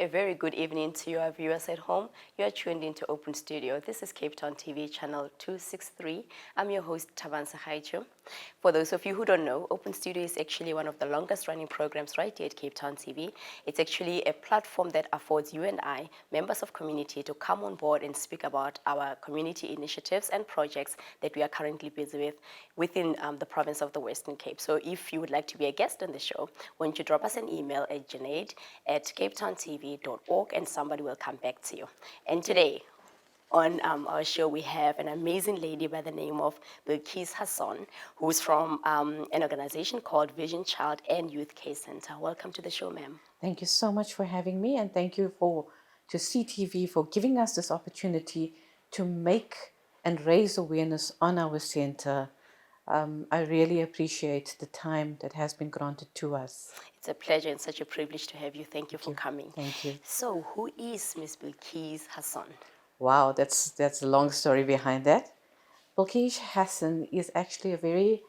A very good evening to your viewers at home. You are tuned into Open Studio. This is Cape Town TV channel 263. I'm your host, Thabang. For those of you who don't know, Open Studio is actually one of the longest running programs right here at Cape Town TV. It's actually a platform that affords you and I, members of community, to come on board and speak about our community initiatives and projects that we are currently busy with within the province of the Western Cape. So if you would like to be a guest on the show, why don't you drop us an email at janade@capetowntv.org and somebody will come back to you. And today, on our show, we have an amazing lady by the name of Bilkish Hasun, who's from an organization called Vision Child and Youth Care Center. Welcome to the show, ma'am. Thank you so much for having me, and thank you to CTV for giving us this opportunity to make and raise awareness on our center. I really appreciate the time that has been granted to us. It's a pleasure and such a privilege to have you. Thank you for coming. Thank you. So, who is Miss Bilkish Hasun? Wow, that's a long story behind that. Bilkish Hasun is actually a very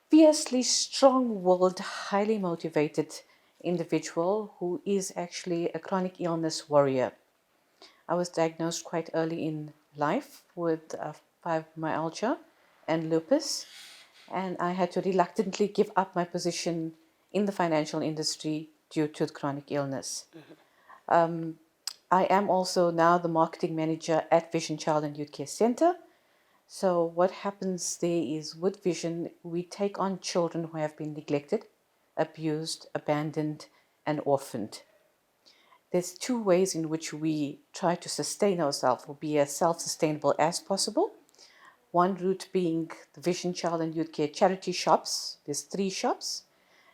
fiercely strong-willed, highly motivated individual who is actually a chronic illness warrior. I was diagnosed quite early in life with fibromyalgia and lupus, and I had to reluctantly give up my position in the financial industry due to the chronic illness. I am also now the marketing manager at Vision Child and Youth Care Center. So what happens there is with Vision, we take on children who have been neglected, abused, abandoned, and orphaned. There's two ways in which we try to sustain ourselves or be as self-sustainable as possible. One route being the Vision Child and Youth Care charity shops. There's 3 shops.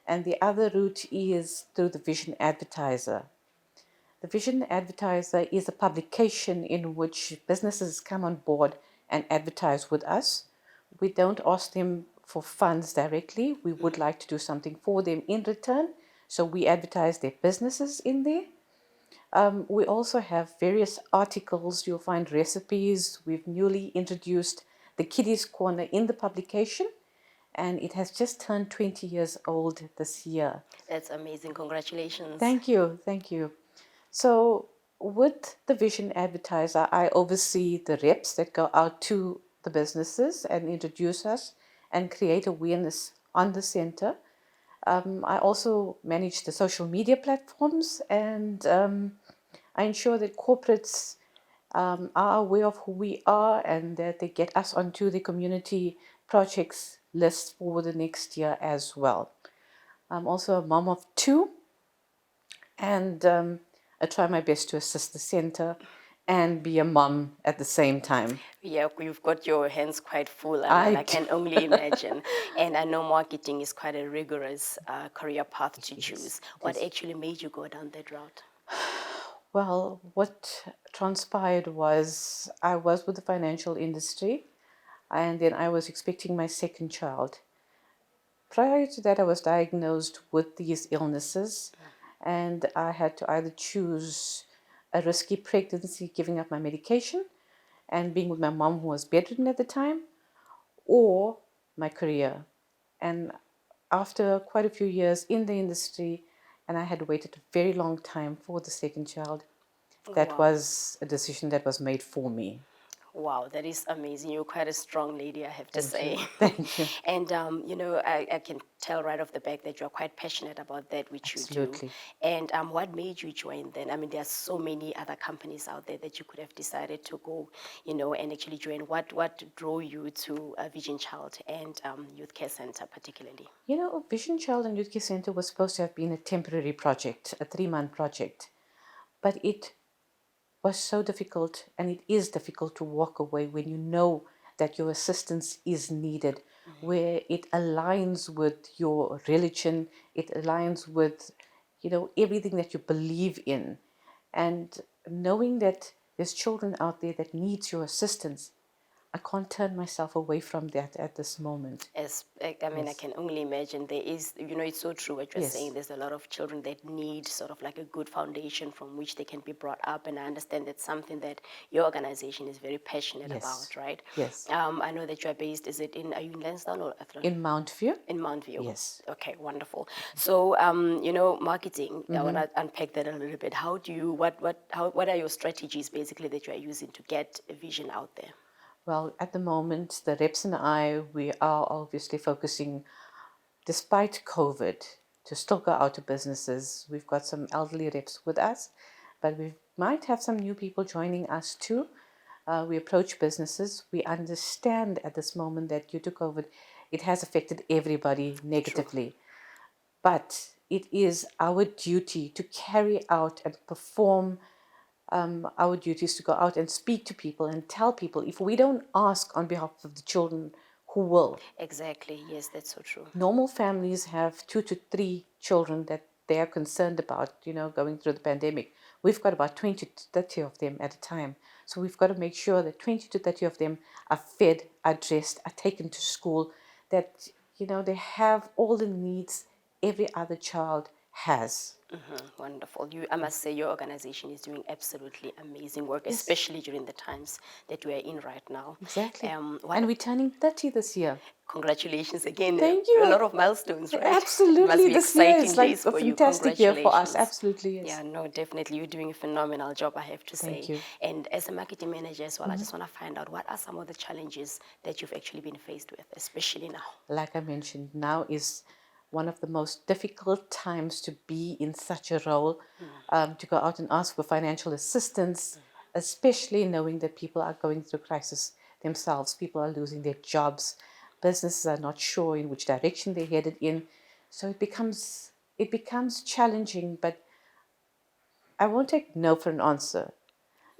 And the other route is through the Vision Advertiser. The Vision Advertiser is a publication in which businesses come on board and advertise with us. We don't ask them for funds directly. We would like to do something for them in return. So we advertise their businesses in there. We also have various articles. You'll find recipes. We've newly introduced the Kiddies Corner in the publication, and it has just turned 20 years old this year. That's amazing. Congratulations. Thank you. Thank you. So with the Vision Advertiser, I oversee the reps that go out to the businesses and introduce us and create awareness on the center. I also manage the social media platforms, and I ensure that corporates are aware of who we are and that they get us onto the community projects list for the next year as well. I'm also a mom of 2, and I try my best to assist the center and be a mom at the same time. Yeah, you've got your hands quite full, and I can only imagine. And I know marketing is quite a rigorous career path to choose. What actually made you go down that route? Well, what transpired was I was with the financial industry, and then I was expecting my second child. Prior to that, I was diagnosed with these illnesses, and I had to either choose a risky pregnancy, giving up my medication, and being with my mom who was bedridden at the time, or my career. And after quite a few years in the industry, and I had waited a very long time for the second child, that was a decision that was made for me. Wow, that is amazing. You're quite a strong lady, I have to say. Thank you. And, I can tell right off the back that you're quite passionate about that which Absolutely. you do. And what made you join then? I mean, there are so many other companies out there that you could have decided to go, and actually join. What drew you to Vision Child and Youth Care Center particularly? Vision Child and Youth Care Center was supposed to have been a temporary project, a 3-month project. But it was so difficult, and it is difficult to walk away when you know that your assistance is needed, where it aligns with your religion, it aligns with, everything that you believe in. And knowing that there's children out there that needs your assistance, I can't turn myself away from that at this moment. As I mean, I Yes. can only imagine there is, it's so true what you're Yes. saying. There's a lot of children that need sort of like a good foundation from which they can be brought up. And I understand that's something that your organization is very passionate Yes. about, right? Yes. I know that you're based, are you in Lansdowne or Athlone? In Mount View? In Mount View. Yes. Okay, wonderful. So, marketing, I want to unpack that a little bit. How do you, what are your strategies basically that you are using to get a vision out there? Well, at the moment, the reps and I, we are obviously focusing, despite COVID, to still go out to businesses. We've got some elderly reps with us, but we might have some new people joining us too. We approach businesses. We understand at this moment that due to COVID, it has affected everybody negatively. But it is our duty to carry out and perform our duty is to go out and speak to people and tell people. If we don't ask on behalf of the children, who will? Exactly. Yes, that's so true. Normal families have 2 to 3 children that they are concerned about, going through the pandemic. We've got about 20 to 30 of them at a time. So we've got to make sure that 20 to 30 of them are fed, are dressed, are taken to school, that, they have all the needs every other child has. Wonderful. I must say your organization is doing absolutely amazing work, Yes. especially during the times that we are in right now. Exactly. And we're turning 30 this year. Congratulations again. Thank you. A lot of milestones, right? Absolutely. It must be This year exciting is like days a for you. fantastic year for us. Congratulations. Absolutely, yes. Yeah, no, definitely. You're doing a phenomenal job, I have to say. Thank you. And as a marketing manager as well, I just want to find out, what are some of the challenges that you've actually been faced with, especially now? Like I mentioned, now is one of the most difficult times to be in such a role, to go out and ask for financial assistance, especially knowing that people are going through crisis themselves. People are losing their jobs. Businesses are not sure in which direction they're headed in. So it becomes challenging, but I won't take no for an answer.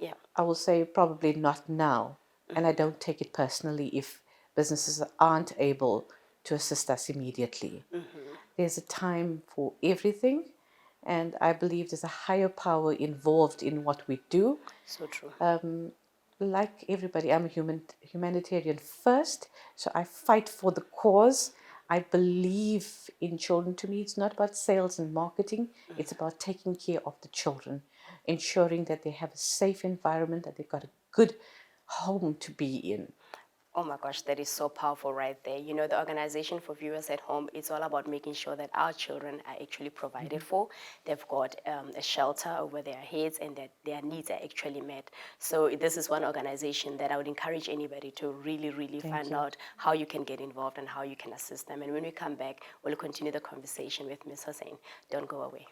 Yeah. I will say probably not now. And I don't take it personally if businesses aren't able to assist us immediately. There's a time for everything. And I believe there's a higher power involved in what we do. So true. Like everybody, I'm a humanitarian first. So I fight for the cause. I believe in children. To me, it's not about sales and marketing. It's about taking care of the children, ensuring that they have a safe environment, that they've got a good home to be in. Oh my gosh, that is so powerful right there. The organization for viewers at home, it's all about making sure that our children are actually provided for. They've got a shelter over their heads and that their needs are actually met. So this is one organization that I would encourage anybody to really, really find out how you can get involved and how you can assist them. And when we come back, we'll continue the conversation with Ms. Hassan. Don't go away.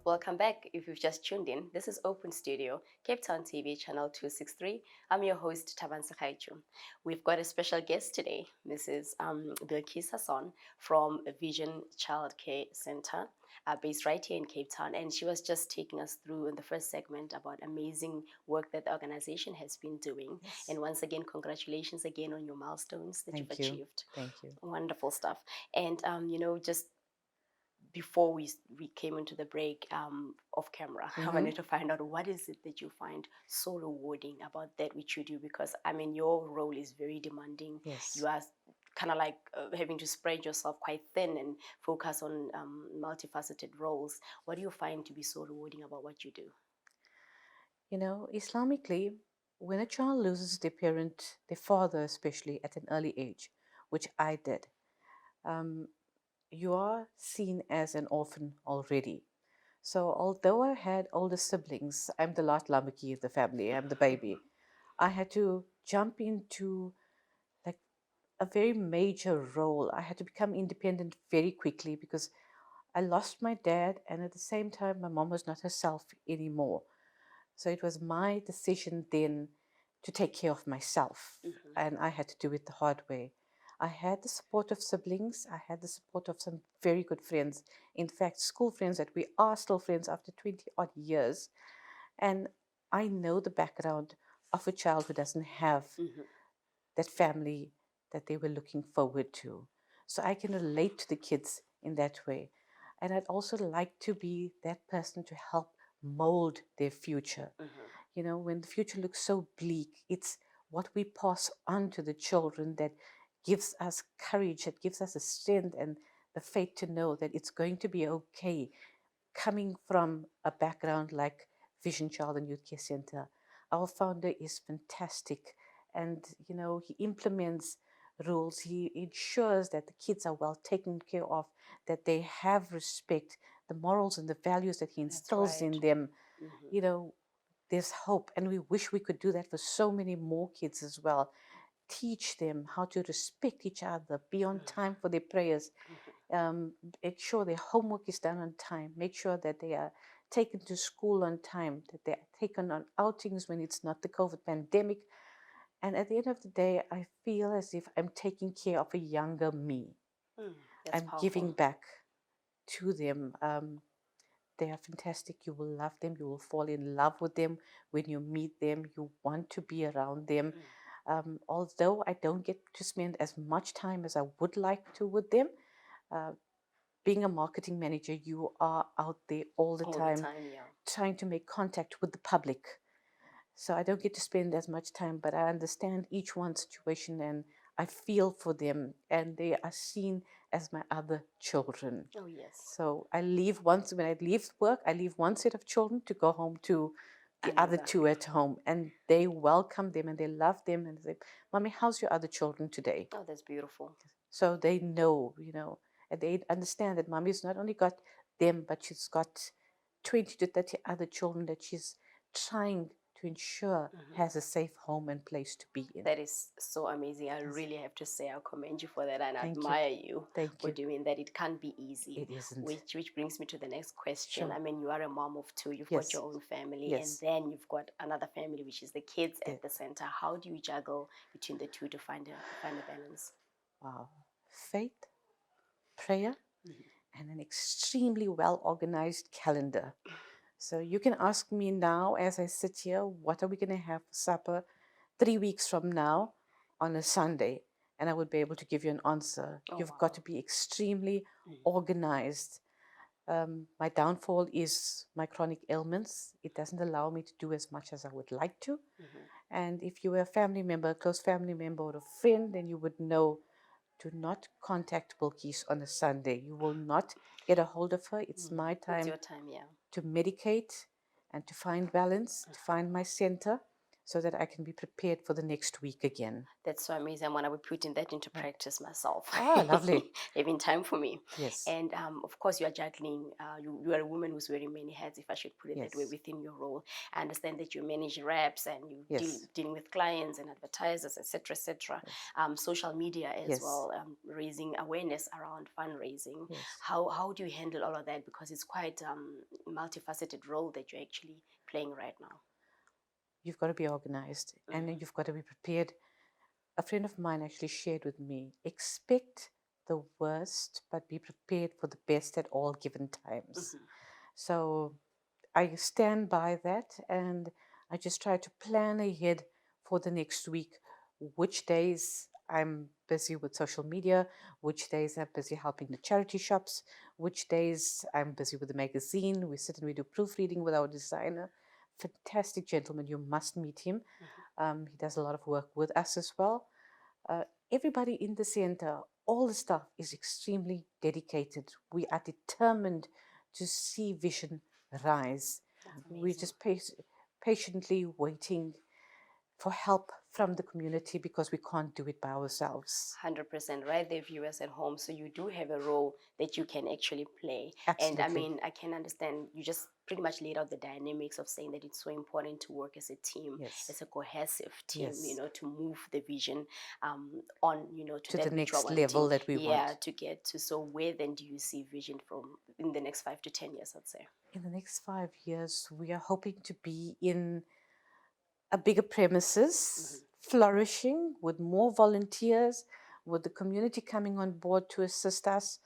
Welcome back. If you've just tuned in, this is Open Studio, Cape Town TV, channel 263. I'm your host, Thabang. We've got a special guest today, Mrs. Bilkish Hasun from Vision Childcare Center, based right here in Cape Town. And she was just taking us through in the first segment about amazing work that the organization has been doing. Yes. And once again, congratulations again on your milestones that you've achieved. Thank you. Wonderful stuff. And, just before we came into the break off camera, I wanted to find out, what is it that you find so rewarding about that which you do? Because your role is very demanding. Yes. You are kind of like having to spread yourself quite thin and focus on multifaceted roles. What do you find to be so rewarding about what you do? Islamically, when a child loses their parent, their father especially, at an early age, which I did, you are seen as an orphan already. So although I had older siblings, I'm the last lamaki of the family, I'm the baby. I had to jump into like a very major role. I had to become independent very quickly because I lost my dad, and at the same time my mom was not herself anymore. So it was my decision then to take care of myself, and I had to do it the hard way. I had the support of siblings. I had the support of some very good friends. In fact, school friends that we are still friends after 20 odd years. And I know the background of a child who doesn't have that family that they were looking forward to. So I can relate to the kids in that way. And I'd also like to be that person to help mold their future. You know, when the future looks so bleak, it's what we pass on to the children that gives us courage, that gives us the strength and the faith to know that it's going to be okay. Coming from a background like Vision Child and Youth Care Center, our founder is fantastic, and you know, he implements rules. He ensures that the kids are well taken care of, that they have respect, the morals and the values that he instills in them. You know, there's hope, and we wish we could do that for so many more kids as well. Teach them how to respect each other, be on time for their prayers, make sure their homework is done on time, make sure that they are taken to school on time, that they are taken on outings when it's not the COVID pandemic. And at the end of the day, I feel as if I'm taking care of a younger me. That's I'm giving powerful. back to them. They are fantastic. You will love them. You will fall in love with them when you meet them. You want to be around them. Although I don't get to spend as much time as I would like to with them, being a marketing manager, you are out there all the All the time time, yeah. trying to make contact with the public. So I don't get to spend as much time, but I understand each one's situation and I feel for them, and they are seen as my other children. Oh, yes. So I leave once, when I leave work, I leave one set of children to go home to the other Another. two at home, and they welcome them and they love them and they say, Mommy, how's your other children today? Oh, that's beautiful. So they know, you know, and they understand that Mommy's not only got them, but she's got 20 to 30 other children that she's trying to ensure has a safe home and place to be in. That is so amazing. I really have to say I commend you for that and Thank you. admire you Thank for you. doing that. It can't be easy. It isn't. Which brings me to the next question. Sure. I mean, you are a mom of two. You've got Yes. your own family, Yes. and then you've got another family, which is the kids Yeah. at the center. How do you juggle between the two to find a balance? Wow. Faith, prayer, and an extremely well organized calendar. So you can ask me now as I sit here, what are we going to have for supper 3 weeks from now on a Sunday? And I would be able to give you an answer. Oh, You've wow. got to be extremely organized. My downfall is my chronic ailments. It doesn't allow me to do as much as I would like to. And if you were a family member, a close family member or a friend, then you would know, do not contact Bilkish on a Sunday. You will not get a hold of her. It's my It's time your time, yeah. to medicate and to find balance, to find my center so that I can be prepared for the next week again. That's so amazing. I'm going to be putting that into practice myself. Ah, lovely. Having time for me. Yes. And of course, you are juggling, you are a woman who's wearing many hats, if I should put it that way, Yes. within your role. I understand that you manage reps and you Yes. dealing with clients and advertisers, etc., etc. Social media as Yes. well, raising awareness around fundraising. Yes. How do you handle all of that? Because it's quite multifaceted role that you're actually playing right now. You've got to be organized and then you've got to be prepared. A friend of mine actually shared with me, expect the worst, but be prepared for the best at all given times. So I stand by that and I just try to plan ahead for the next week, which days I'm busy with social media, which days I'm busy helping the charity shops, which days I'm busy with the magazine. We sit and we do proofreading with our designer. Fantastic gentleman, you must meet him. He does a lot of work with us as well. Everybody in the center, all the staff is extremely dedicated. We are determined to see vision rise. We're just patiently waiting for help from the community because we can't do it by ourselves. 100% right there, viewers at home. So you do have a role that you can actually play. Absolutely. And I mean, I can understand you just pretty much laid out the dynamics of saying that it's so important to work as a team, Yes. as a cohesive team, Yes. you know, to move the vision on, you know, to the that which next we're level wanting. that we Yeah, want. to get to. So where then do you see vision from in the next 5 to 10 years, I'd say? In the next 5 years, we are hoping to be in a bigger premises, flourishing with more volunteers, with the community coming on board to assist us,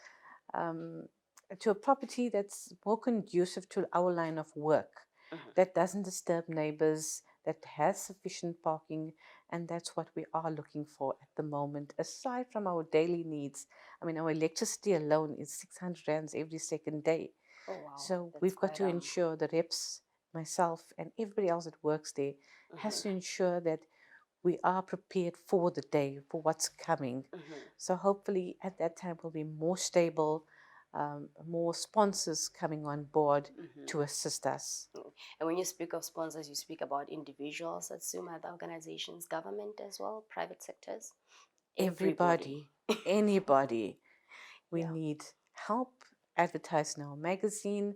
to a property that's more conducive to our line of work, that doesn't disturb neighbors, that has sufficient parking, and that's what we are looking for at the moment, aside from our daily needs. I mean, our electricity alone is 600 rands every second day. Oh wow, So that's we've got quite to ensure the reps, myself, and everybody else that works there has to ensure that we are prepared for the day, for what's coming. So hopefully at that time will be more stable, more sponsors coming on board to assist us. And when you speak of sponsors, you speak about individuals, assume other organizations, government as well, private sectors, everybody. Everybody, anybody. We Yeah. need help advertising our magazine.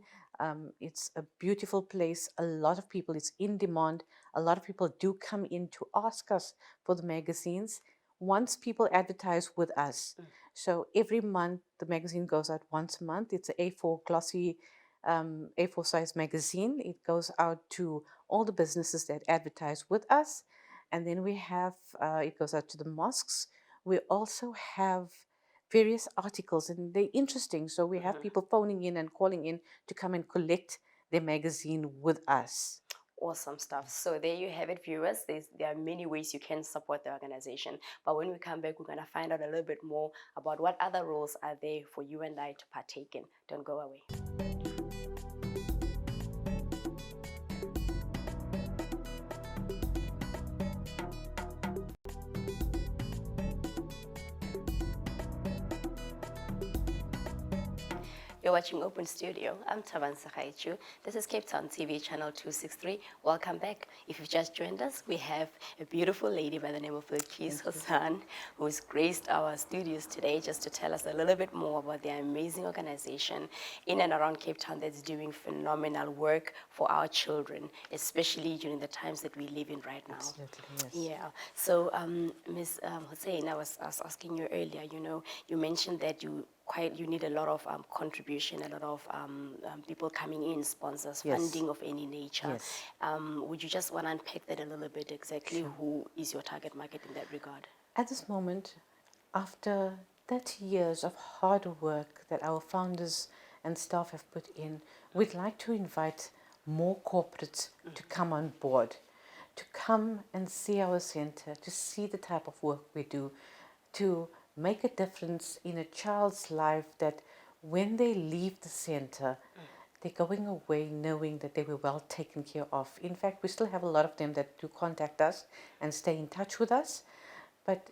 It's a beautiful place. A lot of people, it's in demand. A lot of people do come in to ask us for the magazines once people advertise with us. So every month, the magazine goes out once a month. It's an A4 glossy, A4 size magazine. It goes out to all the businesses that advertise with us. And then we have, it goes out to the mosques. We also have various articles, and they're interesting. So we have people phoning in and calling in to come and collect their magazine with us. Awesome stuff. So there you have it, viewers. There are many ways you can support the organization. But when we come back, we're going to find out a little bit more about what other roles are there for you and I to partake in. Don't go away. You're watching Open Studio. I'm Thabang. This is Cape Town TV channel 263. Welcome back. If you've just joined us, we have a beautiful lady by the name of Bilkish Hasun, who's graced our studios today just to tell us a little bit more about the amazing organization in and around Cape Town that's doing phenomenal work for our children, especially during the times that we live in right now. Absolutely, yes. Yeah. So, Ms. Hussein, I was asking you earlier, you mentioned that you need a lot of contribution, a lot of people coming in, sponsors, Yes. funding of any nature. Yes. Would you just want to unpack that a little bit exactly? Sure. Who is your target market in that regard? At this moment, after 30 years of hard work that our founders and staff have put in, we'd like to invite more corporates to come on board, to come and see our center, to see the type of work we do, to make a difference in a child's life, that when they leave the center, they're going away knowing that they were well taken care of. In fact, we still have a lot of them that do contact us and stay in touch with us. But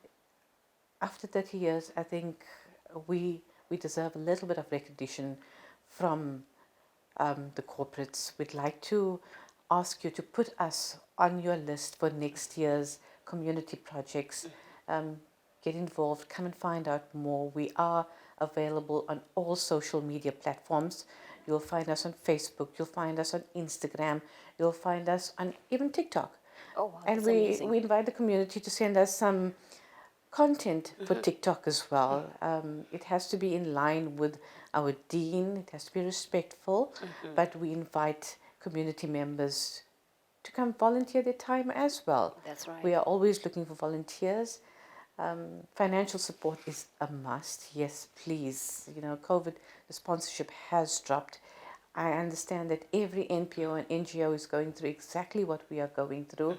after 30 years, I think we deserve a little bit of recognition from the corporates. We'd like to ask you to put us on your list for next year's community projects. Get involved, come and find out more. We are available on all social media platforms. You'll find us on Facebook, you'll find us on Instagram, you'll find us on even TikTok. Oh, wow, And that's we amazing. invite the community to send us some content for TikTok as well. It has to be in line with our dean, it has to be respectful, but we invite community members to come volunteer their time as well. That's right. We are always looking for volunteers. Financial support is a must. Yes, please. COVID, the sponsorship has dropped. I understand that every NPO and NGO is going through exactly what we are going through.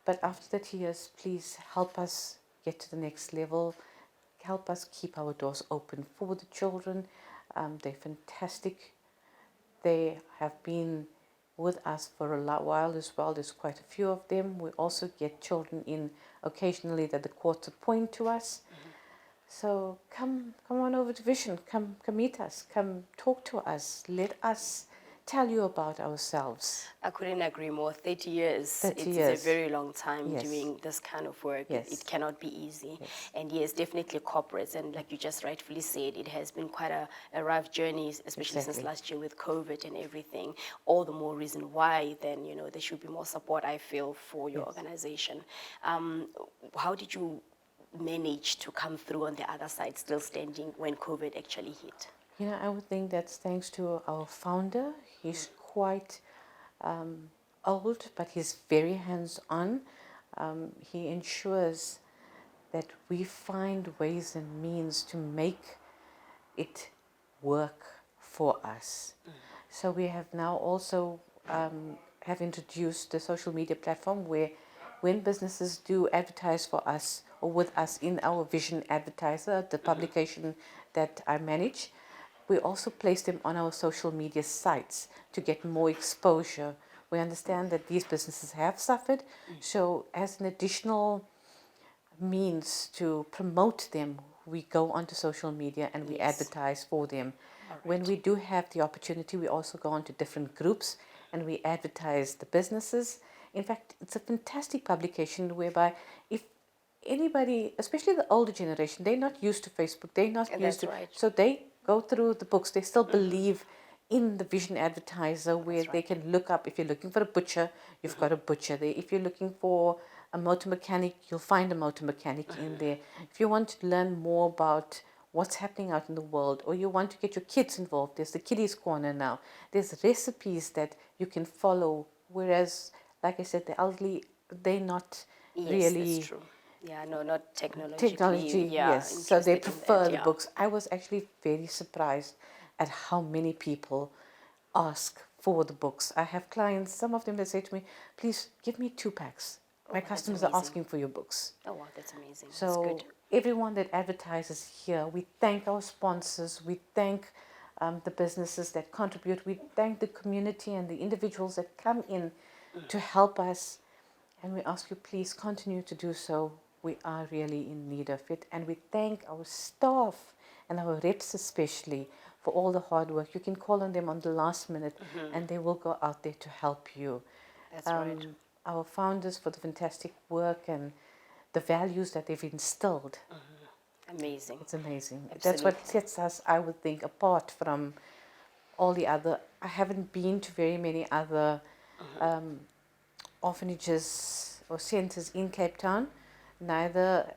But after 30 years, please help us get to the next level. Help us keep our doors open for the children. They're fantastic. They have been with us for a while as well. There's quite a few of them. We also get children in occasionally that the courts appoint to us. So come on over to Vision. Come meet us. Come talk to us. Let us tell you about ourselves. I couldn't agree more. 30 years, 30 it's years. a very long time Yes. doing this kind of work. Yes. It cannot be easy. Yes. And yes, definitely corporates. And like you just rightfully said, it has been quite a rough journey, especially since Exactly. last year with COVID and everything. All the more reason why then, there should be more support, I feel, for your Yes. organization. How did you manage to come through on the other side, still standing when COVID actually hit? I would think that's thanks to our founder. He's quite old, but he's very hands-on. He ensures that we find ways and means to make it work for us. So we have now also have introduced the social media platform where when businesses do advertise for us or with us in our Vision Advertiser, the publication that I manage, we also place them on our social media sites to get more exposure. We understand that these businesses have suffered, so as an additional means to promote them, we go onto social media and we advertise for them. When we do have the opportunity, we also go onto different groups and we advertise the businesses. In fact, it's a fantastic publication whereby if anybody, especially the older generation, they're not used to Facebook, they're not used to, so they go through the books, they still believe in the Vision Advertiser where they can look up, if you're looking for a butcher, you've got a butcher there. If you're looking for a motor mechanic, you'll find a motor mechanic in there. If you want to learn more about what's happening out in the world, or you want to get your kids involved, there's the Kiddies Corner now. There's recipes that you can follow, whereas, like I said, the elderly, they're not really... That's true. Yeah, no, not Technology, yes. So they prefer the books. I was actually very surprised at how many people ask for the books. I have clients, some of them that say to me, please give me 2 packs. My customers are asking for your books. Oh, wow, that's amazing. So that's good. Everyone that advertises here, we thank our sponsors, we thank the businesses that contribute, we thank the community and the individuals that come in to help us, and we ask you please continue to do so. We are really in need of it, and we thank our staff and our reps especially for all the hard work. You can call on them on the last minute and they will go out there to help you. That's right. Our founders for the fantastic work and the values that they've instilled. Amazing. It's amazing. Absolutely. That's what sets us, I would think, apart from all the other... I haven't been to very many other orphanages or centers in Cape Town. Neither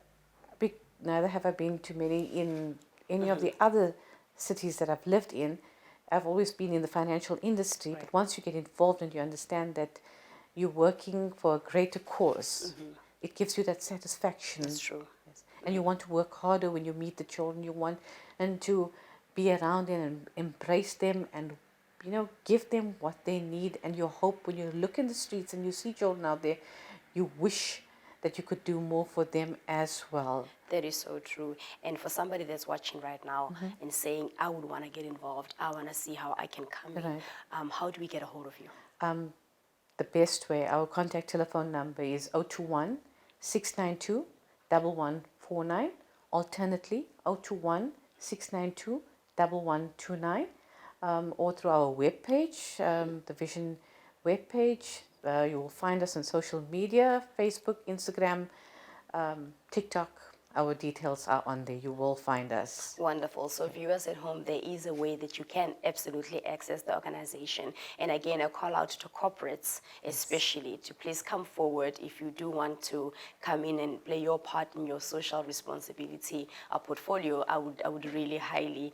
have I been to many in any of the other cities that I've lived in. I've always been in the financial industry, but once you get involved and you understand that you're working for a greater cause, it gives you that satisfaction. That's true. Yes. And you want to work harder when you meet the children. You want and to be around them and embrace them and, you know, give them what they need. And you hope when you look in the streets and you see children out there, you wish that you could do more for them as well. That is so true. And for somebody that's watching right now and saying, I would want to get involved, I want to see how I can come in, how do we get a hold of you? The best way, our contact telephone number is 021 692 1149. Alternately, 021 692 1129. Or through our webpage, the Vision webpage. You will find us on social media, Facebook, Instagram, TikTok. Our details are on there. You will find us. Wonderful. So viewers at home, there is a way that you can absolutely access the organization. And again, a call out to corporates, especially, to please come forward if you do want to come in and play your part in your social responsibility portfolio. I would really highly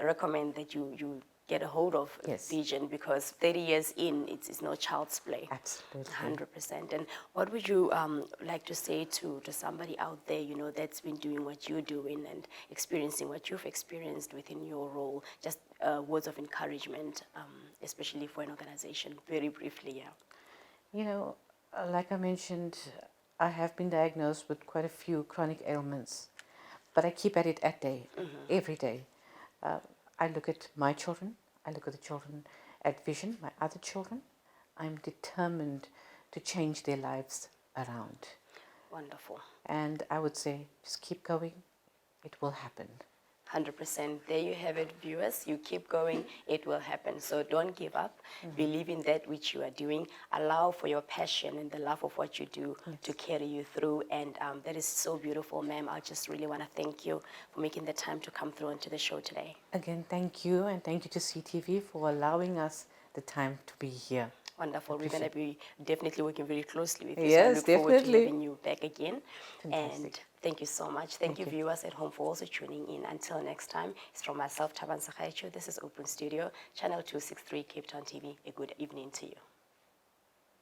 recommend that you get a hold of Vision, because 30 years in, it's no child's play. Absolutely. 100%. And what would you like to say to somebody out there, you know, that's been doing what you're doing and experiencing what you've experienced within your role? Just words of encouragement, especially for an organization, very briefly, You know, like I mentioned, I have been diagnosed with quite a few chronic ailments, but I keep at it every day. I look at my children, I look at the children at Vision, my other children. I'm determined to change their lives around. Wonderful. And I would say, just keep going, it will happen. 100%. There you have it, viewers. You keep going, it will happen. So don't give up. Believe in that which you are doing. Allow for your passion and the love of what you do to carry you through. And that is so beautiful, ma'am. I just really want to thank you for making the time to come through onto the show today. Again, thank you, and thank you to CTV for allowing us the time to be here. Wonderful. We're going to be definitely working very closely with you. Yes, so I look forward to definitely. having you back again. Fantastic. And thank you so much. Thank you, viewers at home, for also tuning in. Until next time, it's from myself, Thabang. This is Open Studio, Channel 263, Cape Town TV. A good evening to you.